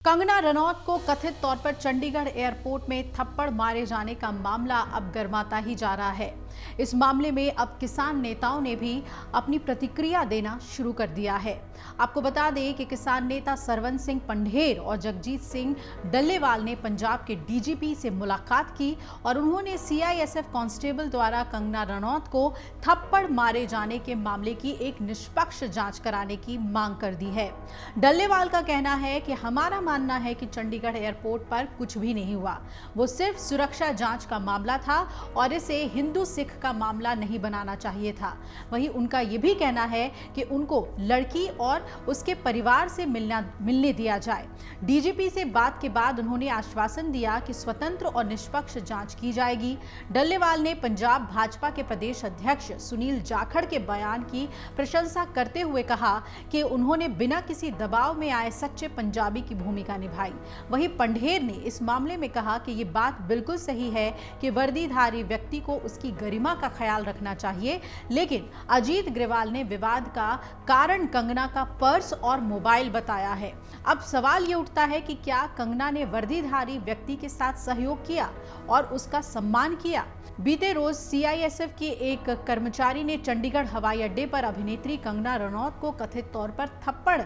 कंगना रनौत को कथित तौर पर चंडीगढ़ एयरपोर्ट में थप्पड़ मारे जाने का मामला अब गर्माता ही जा रहा है। इस मामले में अब किसान नेताओं ने भी अपनी प्रतिक्रिया देना शुरू कर दिया है। आपको बता दें कि किसान नेता सरवन सिंह पंढेर और जगजीत सिंह डल्लेवाल ने पंजाब के डीजीपी से मुलाकात की और उन्होंने सीआईएसएफ कांस्टेबल द्वारा कंगना रनौत को थप्पड़ मारे जाने के मामले की एक निष्पक्ष जांच कराने की मांग कर दी है। डल्लेवाल का कहना है कि हमारा मानना है कि चंडीगढ़ एयरपोर्ट पर कुछ भी नहीं हुआ, वो सिर्फ सुरक्षा जांच का मामला था और इसे हिंदू सिख का मामला नहीं बनाना चाहिए था। वहीं उनका यह भी कहना है कि उनको लड़की और उसके परिवार से मिलने दिया जाए। डीजीपी से बात के बाद उन्होंने आश्वासन दिया कि स्वतंत्र और निष्पक्ष जांच की जाएगी। डल्लेवाल ने पंजाब भाजपा के प्रदेश अध्यक्ष सुनील जाखड़ के बयान की प्रशंसा करते हुए कहा कि उन्होंने बिना किसी दबाव में आए सच्चे पंजाबी की भूमिका निभाई। वहीं पंढेर ने इस मामले में कहा कि ये बात बिल्कुल सही है कि वर्दीधारी व्यक्ति को उसकी गरिमा का ख्याल रखना चाहिए, लेकिन अजीत ग्रेवाल ने विवाद का कारण कंगना का पर्स और मोबाइल बताया है। अब सवाल ये उठता है कि क्या कंगना ने वर्दीधारी व्यक्ति के साथ सहयोग किया और उसका सम्मान किया? बीते रोज सीआईएसएफ के एक कर्मचारी ने चंडीगढ़ हवाई अड्डे पर अभिनेत्री कंगना रनौत को कथित तौर पर थप्पड़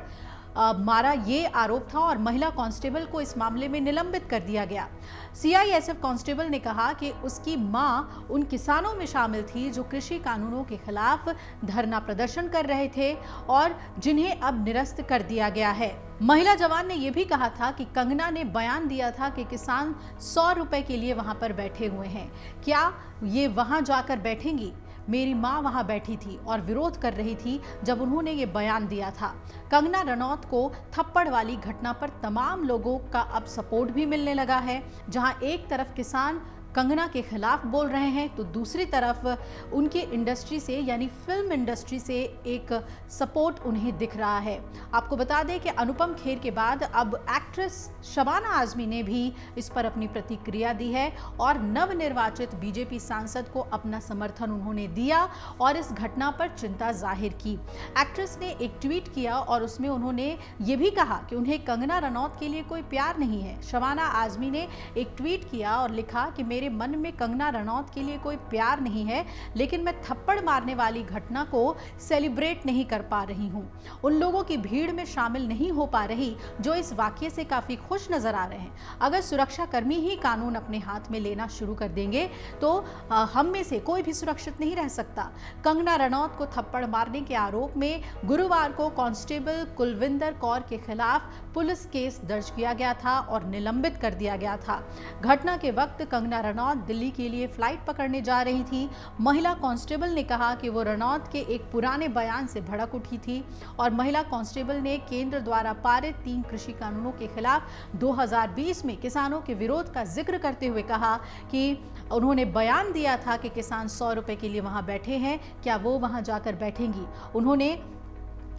मारा, ये आरोप था और महिला कांस्टेबल को इस मामले में निलंबित कर दिया गया। सीआईएसएफ कांस्टेबल ने कहा कि उसकी मां उन किसानों में शामिल थी जो कृषि कानूनों के खिलाफ धरना प्रदर्शन कर रहे थे और जिन्हें अब निरस्त कर दिया गया है। महिला जवान ने यह भी कहा था कि कंगना ने बयान दिया था कि किसान 100 रुपए के लिए वहां पर बैठे हुए हैं, क्या ये वहां जाकर बैठेंगी? मेरी मां वहां बैठी थी और विरोध कर रही थी जब उन्होंने ये बयान दिया था। कंगना रनौत को थप्पड़ वाली घटना पर तमाम लोगों का अब सपोर्ट भी मिलने लगा है। जहां एक तरफ किसान कंगना के खिलाफ बोल रहे हैं तो दूसरी तरफ उनकी इंडस्ट्री से यानी फिल्म इंडस्ट्री से एक सपोर्ट उन्हें दिख रहा है। आपको बता दें कि अनुपम खेर के बाद अब एक्ट्रेस शबाना आजमी ने भी इस पर अपनी प्रतिक्रिया दी है और नवनिर्वाचित बीजेपी सांसद को अपना समर्थन उन्होंने दिया और इस घटना पर चिंता जाहिर की। एक्ट्रेस ने एक ट्वीट किया और उसमें उन्होंने ये भी कहा कि उन्हें कंगना रनौत के लिए कोई प्यार नहीं है। शबाना आजमी ने एक ट्वीट किया और लिखा कि मेरे मन में कंगना रनौत के लिए कोई प्यार नहीं है, लेकिन मैं थप्पड़ मारने वाली घटना को सेलिब्रेट नहीं कर पा रही हूं। उन लोगों की भीड़ में शामिल नहीं हो पा रही जो इस वाकये से काफी खुश नजर आ रहे हैं। अगर सुरक्षा कर्मी ही कानून अपने हाथ में लेना शुरू कर देंगे तो हम में से कोई भी सुरक्षित नहीं रह सकता। कंगना रनौत को थप्पड़ मारने के आरोप में गुरुवार को कांस्टेबल कुलविंदर कौर के खिलाफ पुलिस केस दर्ज किया गया था और निलंबित कर दिया गया था। घटना के वक्त कंगना रनौत दिल्ली के लिए फ्लाइट पकड़ने जा रही थी। महिला कांस्टेबल ने कहा कि वो रनौत के एक पुराने बयान से भड़क उठी थी और महिला कांस्टेबल ने केंद्र द्वारा पारित 3 कृषि कानूनों के खिलाफ 2020 में किसानों के विरोध का जिक्र करते हुए कहा कि उन्होंने बयान दिया था कि किसान 100 रुपए के लिए वहां बैठे हैं, क्या वो वहां जाकर बैठेंगी? उन्होंने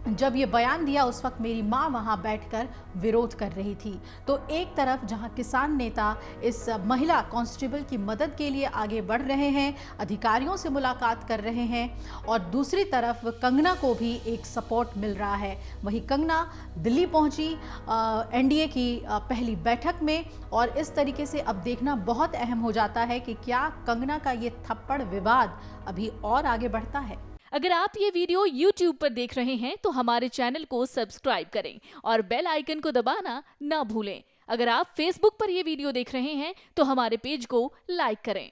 जब ये बयान दिया उस वक्त मेरी मां वहां बैठकर विरोध कर रही थी। तो एक तरफ जहां किसान नेता इस महिला कांस्टेबल की मदद के लिए आगे बढ़ रहे हैं, अधिकारियों से मुलाकात कर रहे हैं और दूसरी तरफ कंगना को भी एक सपोर्ट मिल रहा है। वहीं कंगना दिल्ली पहुंची एनडीए की पहली बैठक में और इस तरीके से अब देखना बहुत अहम हो जाता है कि क्या कंगना का ये थप्पड़ विवाद अभी और आगे बढ़ता है। अगर आप ये वीडियो YouTube पर देख रहे हैं तो हमारे चैनल को सब्सक्राइब करें और बेल आइकन को दबाना ना भूलें। अगर आप Facebook पर ये वीडियो देख रहे हैं तो हमारे पेज को लाइक करें।